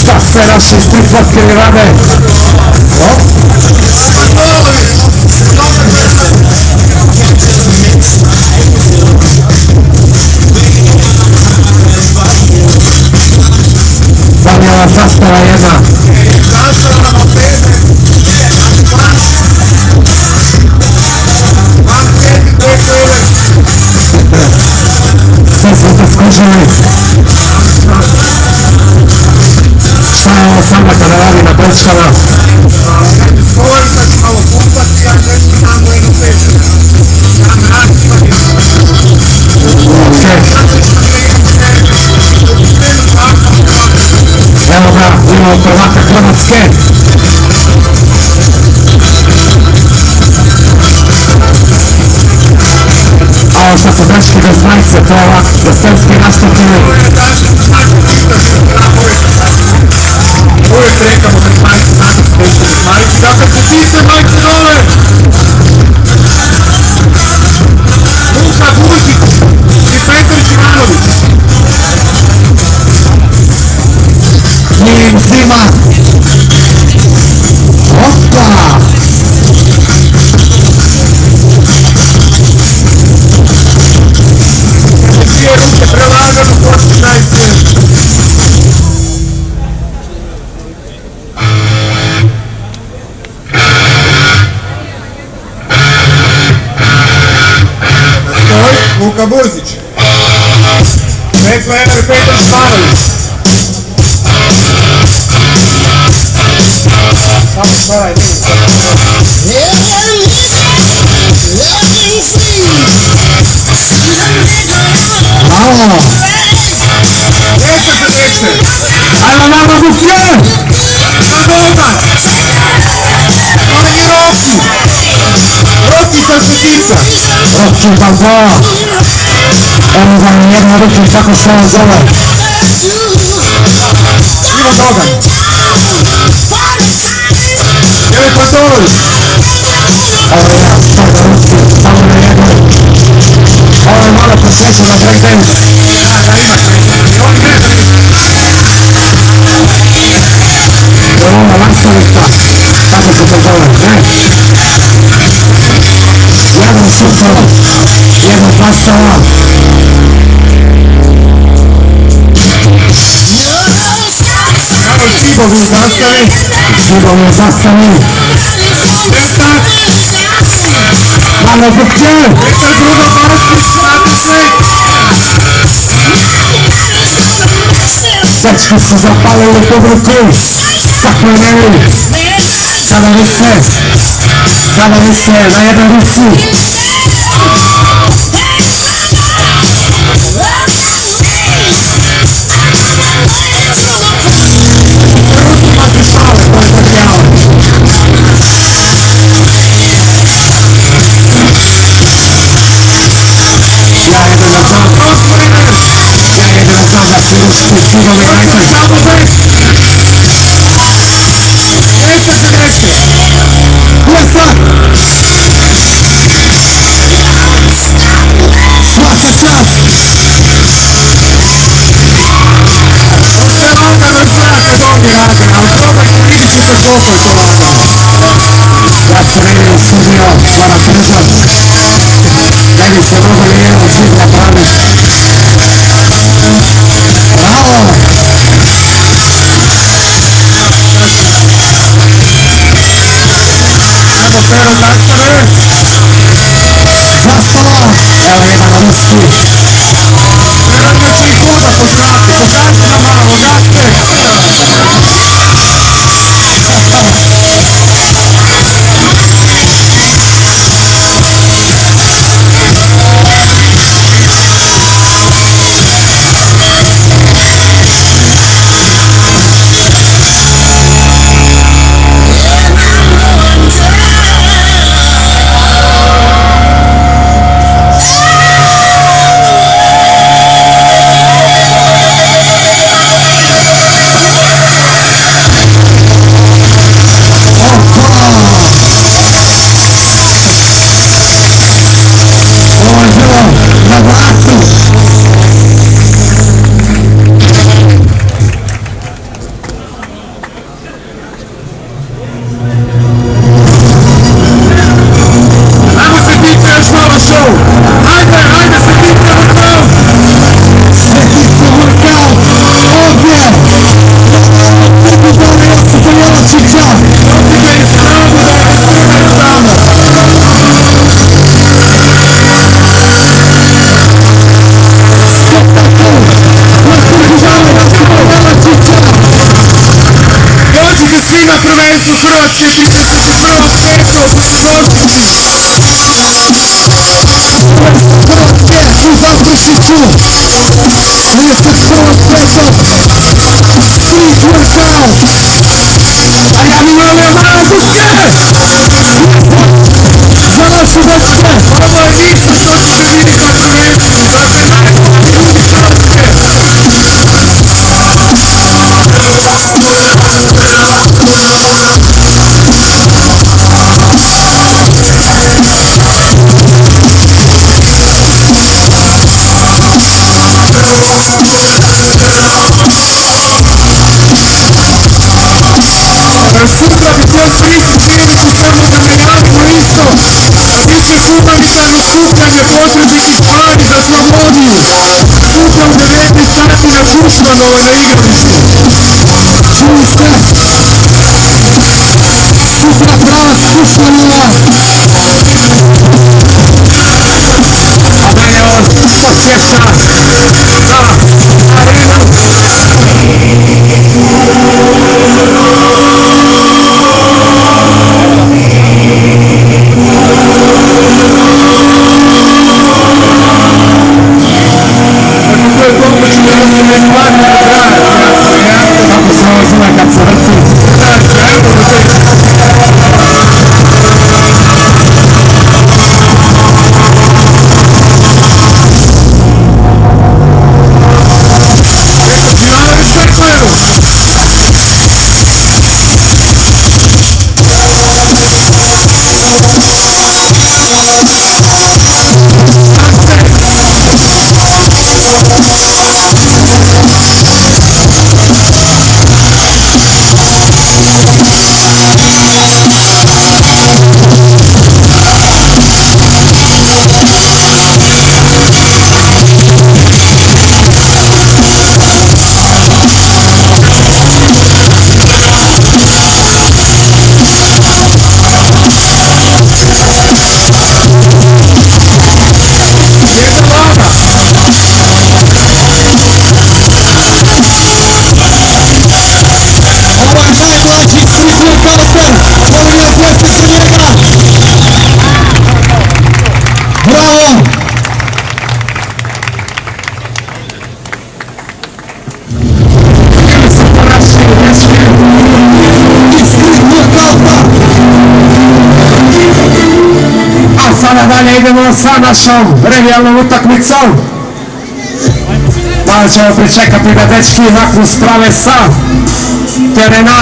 Šta se naši prihvatili rade? Danijela zastava jedna. Sve smo to skužili. Šta je ovo sama kada radi na točkama? Govorim da ću malo pumpati, ja nešto tamo jednu pešu. Evo ga, imamo prvaka Hrvatske. A ovo što su dečki bez majice, to je ovak jesenski nastupili. Uvijek rekamo bez majice, danas neću bez majice. Dakle, potise majice dole! Luka Bužić i Petar Živanović. Njim svima. Opa! Dvije ruke prelagano, počinaj se. Stoj, Luka Bužić. Trener Petar Živanović. Samo stvaraj, Bravo! 10-10. Ajmo nama Bukje! Zadomac! Kolegi Roki! Roki sa Šutica! Roki Balboa! Evo ga na jednu ruku kako se ovo zove. Ivo Dogan! Jele Patović! Evo ja, sto na ruci, samo na jednoj. Ovo je malo posjeća na breakdance. Da, ima se. On ne. Roma Laskovica, kako se to zove, ne? Jedan šutor, jedna plastava. Evo Čibov u zastavi. Čibov je sastavni. Petar! Malo Bukje! Petar druga partija, znate sve! Dečki su zapalili publiku. Kako je meni? Sada vise na jednoj ruci. Ja idem na to. Ja idem na to da se ručku Čibov je najbolji. Samo bez! 10-10! Plesa! Svaka čast! To je lagano i sve akademije rade, ali probajte, vidit ćete koliko je to lagano. Ja sam vidio u studio, moram priznat. Ne bi se mogo ni jedan zvuk napravit. Bravo! Evo Pero zastave! Zastava! Evo jedan ruski. Vjerojatno će ih voda pozdraviti, pokažite nam malo, odakle! su hrvatske prijatelji, prva peta u Primodošici. Hrvatske u Zaprešiću, mjesec 1.5. Street workout. A ja mi ove maguske za našu dečke. Ovo je isto što ćete vidjeti na televiziji, znate, najbolji ljudi Hrvatske. Sutra bi to se isto priliku samo da najavimo isto. Bit će humanitarno skupljanje potrebnih stvari za slobodu. Sutra u 19 sati na Tušmanova na igralištu. Čuli ste? Sutra pravac Tušmanova. A mene on podsjeća na arenu. Kako se ovo zove kad se vrti? Bravo! A sada dalje idemo sa našom revijalnom utakmicom. Pa ćemo pričekati da dečki nakon sprave sa terena.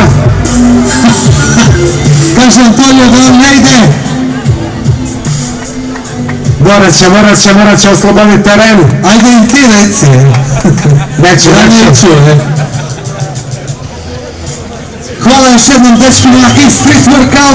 Kaže Antonio da vam ne ide. Morat će osloboditi terenu. Ajde im ti reci. Neću. Hvala još jednom dečkima i Street Workout.